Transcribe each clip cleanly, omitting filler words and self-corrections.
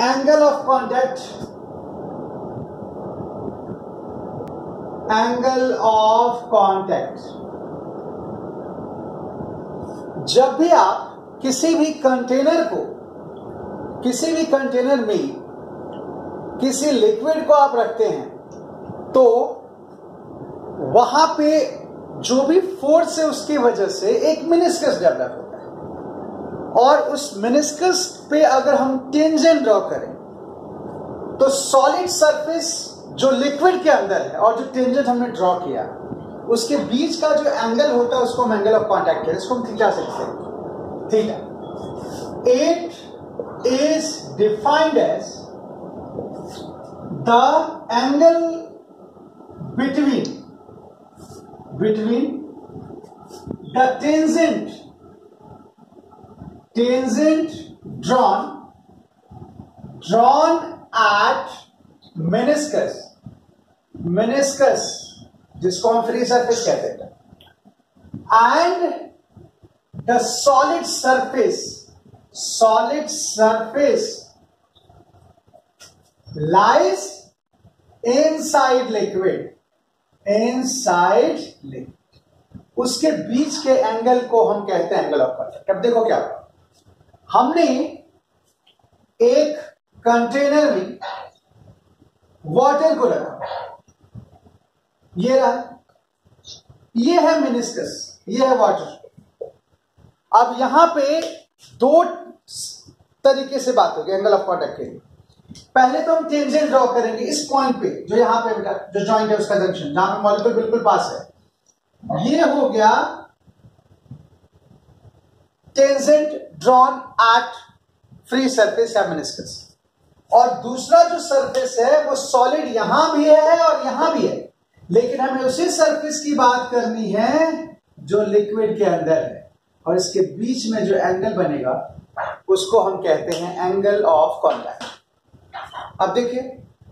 Angle of contact, angle of contact, जब भी आप किसी भी कंटेनर को, किसी भी कंटेनर में किसी लिक्विड को आप रखते हैं तो वहां पे जो भी फोर्स है उसकी वजह से एक मेनिस्कस डेवलप होता है, और उस मेनिस्कस पे अगर हम टेंजेंट ड्रॉ करें तो सॉलिड सरफेस जो लिक्विड के अंदर है और जो टेंजेंट हमने ड्रॉ किया उसके बीच का जो एंगल होता है उसको हम एंगल ऑफ कॉन्टैक्ट कहते हैं, इसको हम थीटा से लिखते हैं, theta. It is defined as the angle between the tangent drawn at meniscus जिसको हम फ्री सरफेस कहते हैं, and the solid surface lies inside liquid, उसके बीच के एंगल को हम कहते हैं एंगल ऑफ कॉन्टैक्ट। अब देखो क्या हुआ, हमने एक कंटेनर में वाटर को रखा, ये रहा, ये है मेनिस्कस, ये है वाटर। अब यहां पे दो तरीके से बात होगी एंगल ऑफ कॉन्टैक्ट के लिए। पहले तो हम टेंजेंट ड्रॉ करेंगे इस पॉइंट पे, जो यहां पे जो जॉइंट है उसका जंक्शन, जहां पे मॉलिक्यूल बिल्कुल पास है, ये हो गया tangent drawn at free surface या मेनिस्कस। और दूसरा जो सरफेस है वो सॉलिड यहां भी है और यहां भी है, लेकिन हमें उसी सरफेस की बात करनी है जो लिक्विड के अंदर है, और इसके बीच में जो एंगल बनेगा उसको हम कहते हैं एंगल ऑफ कॉन्टैक्ट। अब देखिए,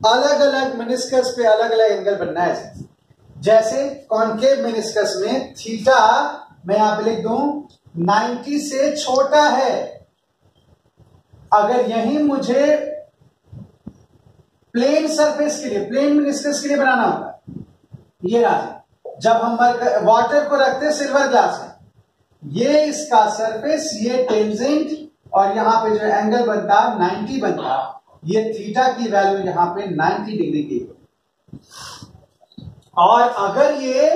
अलग अलग मेनिस्कस पे अलग अलग एंगल बनना है। जैसे कॉन्केव मेनिस्कस में थीटा मैं यहां पे लिख दूं 90 से छोटा है। अगर यही मुझे प्लेन सरफेस के लिए, प्लेन मेनिस्कस के लिए बनाना होता, ये रहा, जब हम वाटर को रखते हैं सिल्वर ग्लास में, ये इसका सरफेस, ये टेंजेंट, और यहां पे जो एंगल बनता 90 बनता, ये थीटा की वैल्यू यहां पे 90 डिग्री की। और अगर ये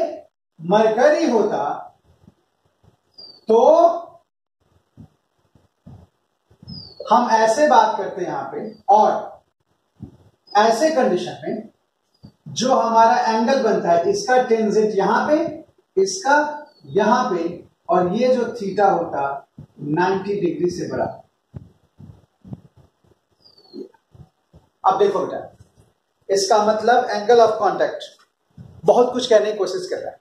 मरकरी होता तो हम ऐसे बात करते हैं यहां पे, और ऐसे कंडीशन में जो हमारा एंगल बनता है, इसका टेंजेंट यहां पे, इसका यहां पे, और ये जो थीटा होता 90 डिग्री से बड़ा। अब देखो बेटा, इसका मतलब एंगल ऑफ कॉन्टैक्ट बहुत कुछ कहने की कोशिश कर रहा है।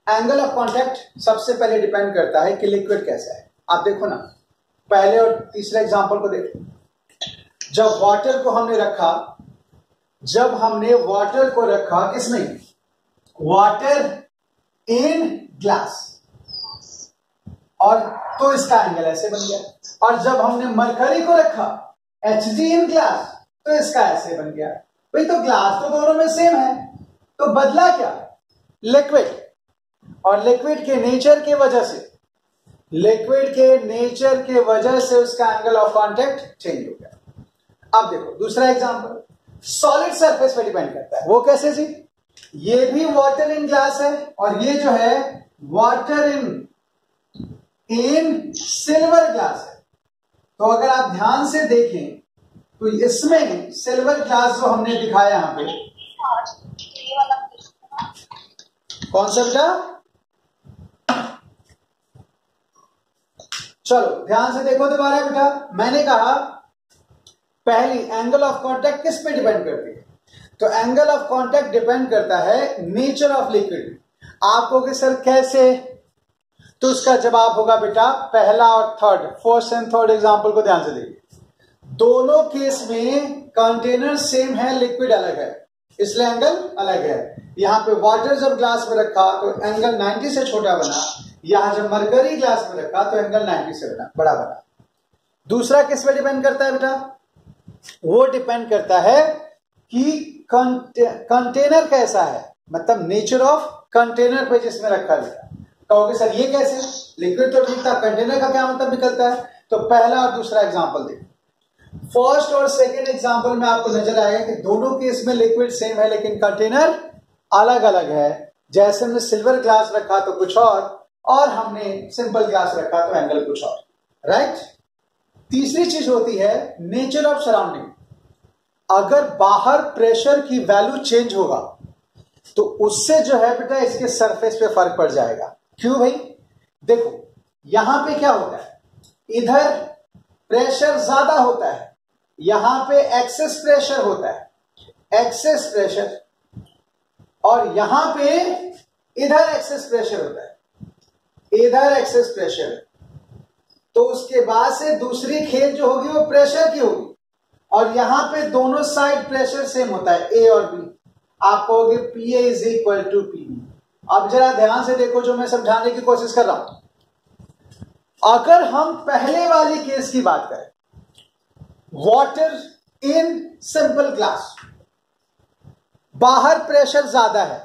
एंगल ऑफ कॉन्टैक्ट सबसे पहले डिपेंड करता है कि लिक्विड कैसा है। आप देखो ना, पहले और तीसरे एग्जांपल को देखो। जब वाटर को हमने रखा, जब हमने वाटर को रखा किसमें, वाटर इन ग्लास, और तो इसका एंगल ऐसे बन गया। और जब हमने मरकरी को रखा Hg इन ग्लास, तो इसका ऐसे बन गया। भाई तो ग्लास तो दोनों में सेम है, तो बदला क्या, लिक्विड। और लिक्विड के नेचर की वजह से, लिक्विड के नेचर के वजह से उसका एंगल ऑफ कॉन्टैक्ट चेंज हो गया। अब देखो दूसरा एग्जांपल, सॉलिड सरफेस पे डिपेंड करता है। वो कैसे जी, ये भी वाटर इन ग्लास है, और ये जो है वाटर इन सिल्वर ग्लास है। तो अगर आप ध्यान से देखें तो इसमें सिल्वर ग्लास जो हमने दिखाया यहां पे, कौन सा बेटा, चलो ध्यान से देखो दोबारा बेटा। मैंने कहा पहली एंगल ऑफ कॉन्टैक्ट किस पे डिपेंड करती है, तो एंगल ऑफ कॉन्टैक्ट डिपेंड करता है नेचर ऑफ लिक्विड। आप कहोगे सर कैसे, तो उसका जवाब होगा बेटा पहला और third, first and third example को ध्यान से देखिए। दोनों केस में कंटेनर सेम है, लिक्विड अलग है, इसलिए एंगल अलग है। यहां पे वाटर जब ग्लास में रखा तो एंगल 90 से छोटा बना, यहां जब मरकरी ग्लास में रखा तो एंगल 90 से बड़ा बना। दूसरा किस पे डिपेंड करता है बेटा, वो डिपेंड करता है कि कंटेनर कैसा है, मतलब नेचर ऑफ कंटेनर पे जिसमें रखा गया। कहोगे सर ये कैसे, लिक्विड तो ठीक था, कंटेनर का क्या मतलब निकलता है? तो पहला और दूसरा एग्जांपल देखो। फर्स्ट और सेकंड एग्जांपल में आपको नजर आएगा कि दोनों केस में लिक्विड सेम है लेकिन कंटेनर अलग अलग है। जैसे हमने सिल्वर ग्लास रखा तो कुछ और हमने सिंपल ग्लास रखा तो एंगल कुछ और, राइट। तीसरी चीज होती है नेचर ऑफ सराउंडिंग। अगर बाहर प्रेशर की वैल्यू चेंज होगा तो उससे जो है बेटा इसके सरफेस पे फर्क पड़ जाएगा। क्यों भाई? देखो यहां पे क्या होता है, इधर प्रेशर ज्यादा होता है, यहां पे एक्सेस प्रेशर होता है, एक्सेस प्रेशर, और यहां पे इधर एक्सेस प्रेशर होता है, इधर एक्सेस प्रेशर। तो उसके बाद से दूसरी खेल जो होगी वो प्रेशर की होगी, और यहां पे दोनों साइड प्रेशर सेम होता है, ए और बी। आप कहोगे P A is equal to P B. अब जरा ध्यान से देखो जो मैं समझाने की कोशिश कर रहा हूं। अगर हम पहले वाली केस की बात करें, वाटर इन सिंपल ग्लास, बाहर प्रेशर ज्यादा है,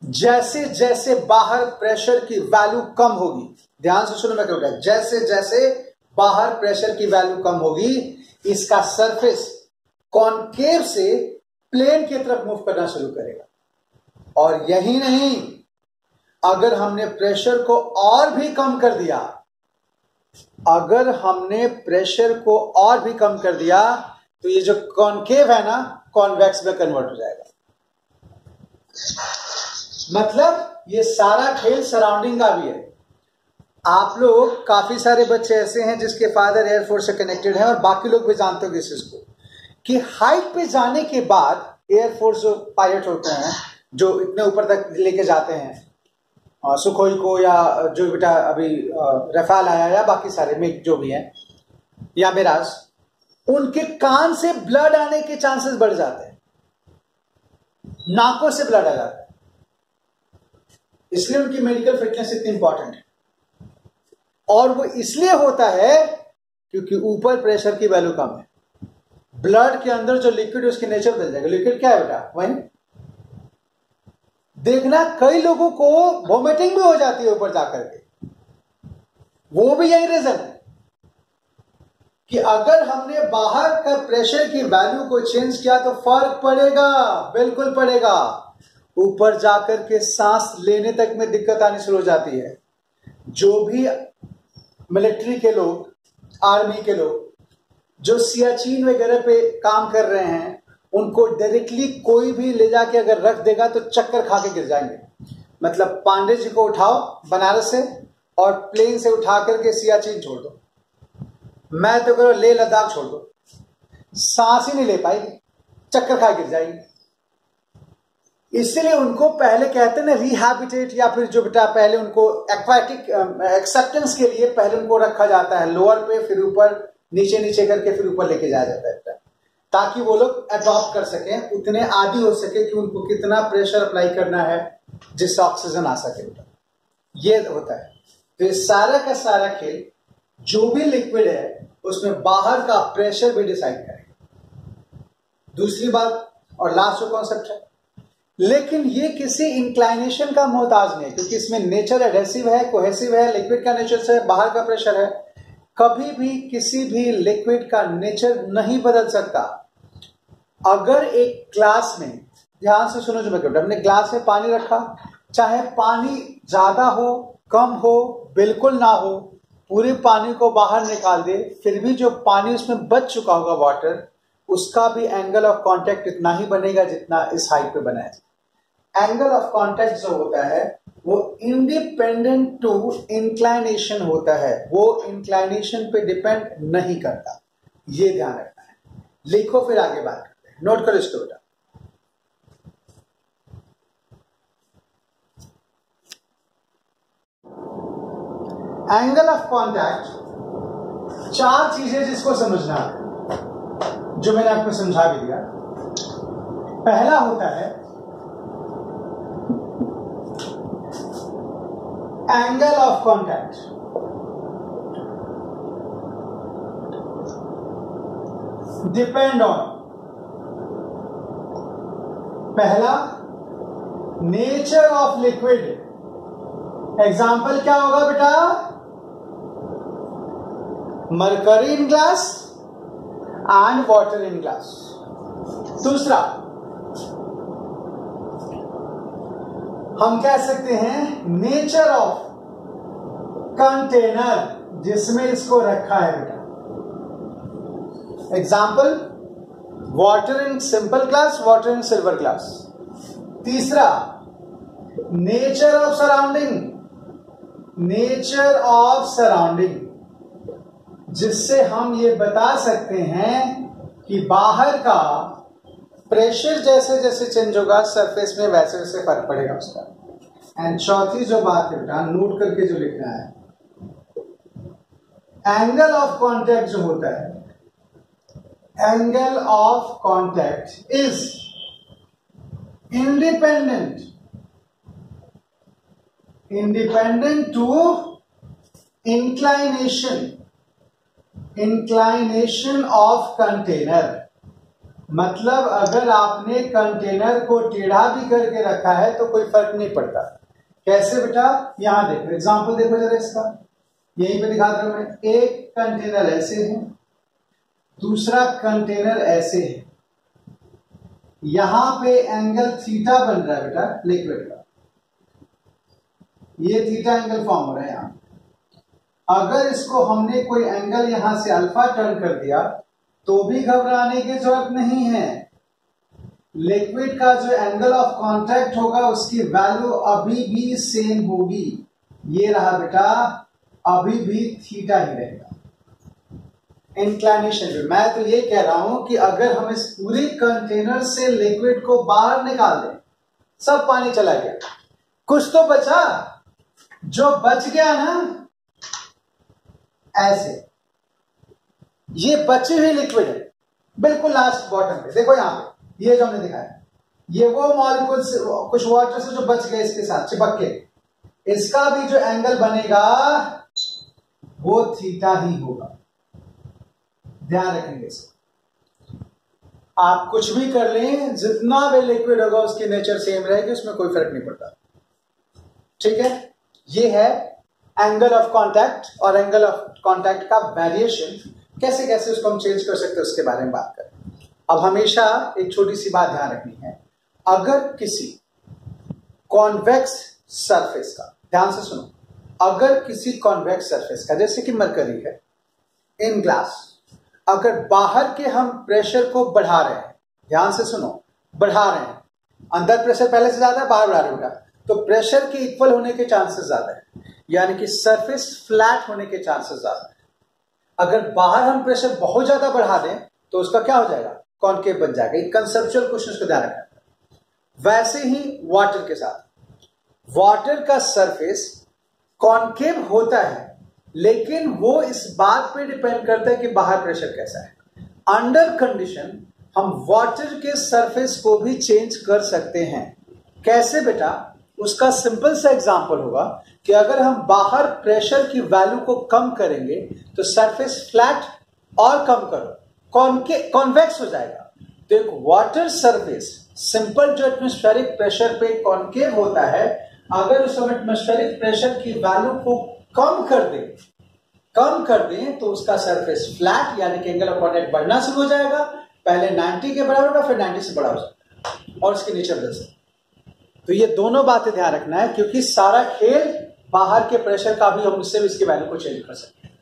जैसे जैसे बाहर प्रेशर की वैल्यू कम होगी, ध्यान से सुनो मैं क्या कहूंगा, जैसे जैसे बाहर प्रेशर की वैल्यू कम होगी इसका सरफेस कॉनकेव से प्लेन की तरफ मूव करना शुरू करेगा। और यही नहीं, अगर हमने प्रेशर को और भी कम कर दिया, अगर हमने प्रेशर को और भी कम कर दिया तो ये जो कॉनकेव है ना कॉन्वेक्स में कन्वर्ट हो जाएगा। मतलब ये सारा खेल सराउंडिंग का भी है। आप लोग काफी सारे बच्चे ऐसे हैं जिसके फादर एयरफोर्स से कनेक्टेड हैं और बाकी लोग भी जानते हो इस चीज को कि हाइट पे जाने के बाद एयरफोर्स जो पायलट होते हैं जो इतने ऊपर तक लेके जाते हैं सुखोई को, या जो बेटा अभी रफाल आया या बाकी सारे मिग जो भी हैं या मिराज, उनके कान से ब्लड आने के चांसेस बढ़ जाते हैं, नाकों से ब्लड आ जाता है। इसलिए उनकी मेडिकल फिटनेस इतनी इंपॉर्टेंट है। और वो इसलिए होता है क्योंकि ऊपर प्रेशर की वैल्यू कम है। ब्लड के अंदर जो लिक्विड उसकी नेचर बदल जाएगा। लिक्विड क्या है बेटा? वही देखना, कई लोगों को वोमिटिंग भी हो जाती है ऊपर जाकर के। वो भी यही रीजन है कि अगर हमने बाहर का प्रेशर की वैल्यू को चेंज किया तो फर्क पड़ेगा, बिल्कुल पड़ेगा। ऊपर जाकर के सांस लेने तक में दिक्कत आनी शुरू हो जाती है। जो भी मिलिट्री के लोग, आर्मी के लोग जो सियाचिन वगैरह पे काम कर रहे हैं, उनको डायरेक्टली कोई भी ले जाके अगर रख देगा तो चक्कर खा के गिर जाएंगे। मतलब पांडे जी को उठाओ बनारस से और प्लेन से उठा करके सियाचिन छोड़ दो, मैं तो करो लेह लद्दाख छोड़ दो, सांस ही नहीं ले पाएगी, चक्कर खा गिर जाएगी। इसलिए उनको पहले कहते हैं ना रिहैबिटेट, या फिर जो बेटा पहले उनको एक्वाटिक एक्सेप्टेंस के लिए पहले उनको रखा जाता है लोअर पे, फिर ऊपर नीचे नीचे करके फिर ऊपर लेके जाया जाता है, ताकि वो लोग अडॉप्ट कर सकें, उतने आदी हो सके कि उनको कितना प्रेशर अप्लाई करना है जिससे ऑक्सीजन आ सके बेटा। ये होता है। तो ये सारा का सारा खेल जो भी लिक्विड है उसमें बाहर का प्रेशर भी डिसाइड करेगा। दूसरी बात और लास्ट जो कॉन्सेप्ट है, लेकिन ये किसी इंक्लाइनेशन का मोहताज नहीं, क्योंकि इसमें नेचर एडहेसिव है, कोहेसिव है, लिक्विड का नेचर से बाहर का प्रेशर है। कभी भी किसी भी लिक्विड का नेचर नहीं बदल सकता। अगर एक ग्लास में, ध्यान से सुनो जो मैं कहूं, हमने ग्लास में पानी रखा, चाहे पानी ज्यादा हो, कम हो, बिल्कुल ना हो, पूरे पानी को बाहर निकाल दे, फिर भी जो पानी उसमें बच चुका होगा वाटर, उसका भी एंगल ऑफ कांटेक्ट इतना ही बनेगा जितना इस हाइट पे बना है। एंगल ऑफ कांटेक्ट जो होता है वो इंडिपेंडेंट टू इंक्लाइनेशन होता है, वो इंक्लाइनेशन पे डिपेंड नहीं करता। ये ध्यान रखना है। लिखो फिर आगे बात करते हैं, नोट करो इसको बेटा। एंगल ऑफ कांटेक्ट, चार चीजें जिसको समझना है, जो मैंने आपको समझा भी दिया। पहला होता है angle of contact. Depend on, पहला नेचर ऑफ लिक्विड। एग्जाम्पल क्या होगा बेटा? Mercury in glass and water in glass. दूसरा हम कह सकते हैं नेचर ऑफ कंटेनर जिसमें इसको रखा है बेटा। Example water in simple glass, water in silver glass. तीसरा nature of surrounding, nature of surrounding जिससे हम ये बता सकते हैं कि बाहर का प्रेशर जैसे जैसे चेंज होगा सरफेस में वैसे वैसे फर्क पड़ेगा उसका। एंड चौथी जो बात है बेटा, नोट करके जो लिखना है, एंगल ऑफ कांटेक्ट जो होता है, angle of contact is independent to inclination of container. मतलब अगर आपने कंटेनर को टेढ़ा भी करके रखा है तो कोई फर्क नहीं पड़ता। कैसे बेटा? यहां देखो, एग्जांपल देखो जरा इसका, यहीं पे दिखाता हूं मैं। एक कंटेनर ऐसे है, दूसरा कंटेनर ऐसे है, यहां पे एंगल थीटा बन रहा है बेटा लिक्विड का, ये थीटा एंगल फॉर्म हो रहा है यहां। अगर इसको हमने कोई एंगल यहां से अल्फा टर्न कर दिया तो भी घबराने की जरूरत नहीं है। लिक्विड का जो एंगल ऑफ कांटेक्ट होगा उसकी वैल्यू अभी भी सेम होगी। ये रहा बेटा, अभी भी थीटा ही रहेगा। इंक्लाइनेशन पे मैं तो ये कह रहा हूं कि अगर हम इस पूरे कंटेनर से लिक्विड को बाहर निकाल दें, सब पानी चला गया, कुछ तो बचा। जो बच गया ना ऐसे, ये बची हुई लिक्विड है बिल्कुल लास्ट बॉटम पे, देखो यहां पे ये जो हमने दिखाया, ये वो मॉलिक्यूल्स कुछ वाटर से जो बच गए इसके साथ चिपक के, इसका भी जो एंगल बनेगा वो थीटा ही होगा। ध्यान रखेंगे इसको। आप कुछ भी कर लें, जितना भी लिक्विड होगा उसकी नेचर सेम रहेगी, उसमें कोई फर्क नहीं पड़ता। ठीक है, ये है एंगल ऑफ कांटेक्ट और एंगल ऑफ कांटेक्ट का वेरिएशन, कैसे कैसे उसको हम चेंज कर सकते हैं उसके बारे में बात करें। अब हमेशा एक छोटी सी बात ध्यान रखनी है, अगर किसी कॉन्वेक्स सरफेस का, ध्यान से सुनो, अगर किसी कॉन्वेक्स सरफेस का जैसे कि मरकरी है इन ग्लास, अगर बाहर के हम प्रेशर को बढ़ा रहे हैं, ध्यान से सुनो, बढ़ा रहे हैं, अंदर प्रेशर पहले से ज्यादा है, बाहर बढ़ा रहे हैं, तो प्रेशर के इक्वल होने के चांसेस ज्यादा है, यानी कि सरफेस फ्लैट होने के चांसेस ज्यादा है। अगर बाहर हम प्रेशर बहुत ज्यादा बढ़ा दें तो उसका क्या हो जाएगा? कॉनकेव बन जाएगा। एक कंसेप्चुअल क्वेश्चन को ध्यान रखना। वैसे ही वाटर के साथ, वाटर का सरफेस कॉनकेव होता है, लेकिन वो इस बात पे डिपेंड करता है कि बाहर प्रेशर कैसा है। अंडर कंडीशन हम वाटर के सरफेस को भी चेंज कर सकते हैं। कैसे बेटा? उसका सिंपल सा एग्जांपल होगा कि अगर हम बाहर प्रेशर की वैल्यू को कम करेंगे तो सरफेस फ्लैट और कम करो कॉन्वेक्स हो जाएगा। तो एक वाटर सरफेस सिंपल जो एटमॉस्फेरिक प्रेशर पे कॉन्केव होता है, अगर उस एटमॉस्फेरिक प्रेशर की वैल्यू को कम कर दें तो उसका सरफेस फ्लैट यानी कि एंगल ऑफ कांटेक्ट बढ़ना शुरू हो जाएगा। पहले 90 के बराबर होगा, फिर 90 से बड़ा हो जाएगा और इसकी नेचर बदल सकती है। तो ये दोनों बातें ध्यान रखना है, क्योंकि सारा खेल बाहर के प्रेशर का भी हम उससे इसकी वैल्यू को चेंज कर सकते हैं।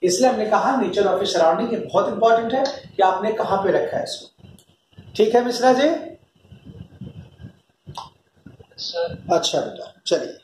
इसलिए हमने कहा नेचर ऑफ सराउंडिंग ये बहुत इंपॉर्टेंट है कि आपने कहां पे रखा है इसको। ठीक है मिश्रा जी? अच्छा बेटा, चलिए।